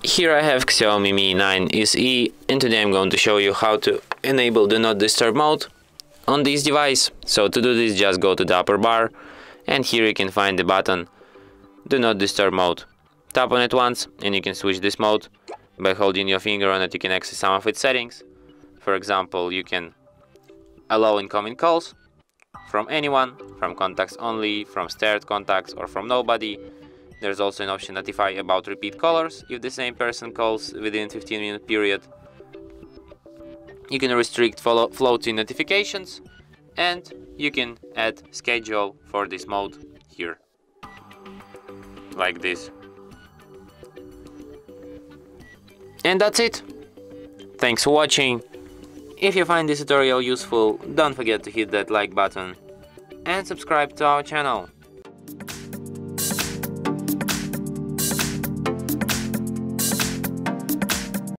Here I have XIAOMI Mi 9 SE, and today I'm going to show you how to enable Do Not Disturb mode on this device. So to do this, just go to the upper bar, and here you can find the button Do Not Disturb mode. Tap on it once and you can switch this mode. By holding your finger on it, you can access some of its settings. For example, you can allow incoming calls from anyone, from contacts only, from shared contacts, or from nobody. There's also an option notify about repeat callers if the same person calls within 15-minute period. You can restrict floating notifications, and you can add schedule for this mode here, like this. And that's it. Thanks for watching. If you find this tutorial useful, don't forget to hit that like button and subscribe to our channel.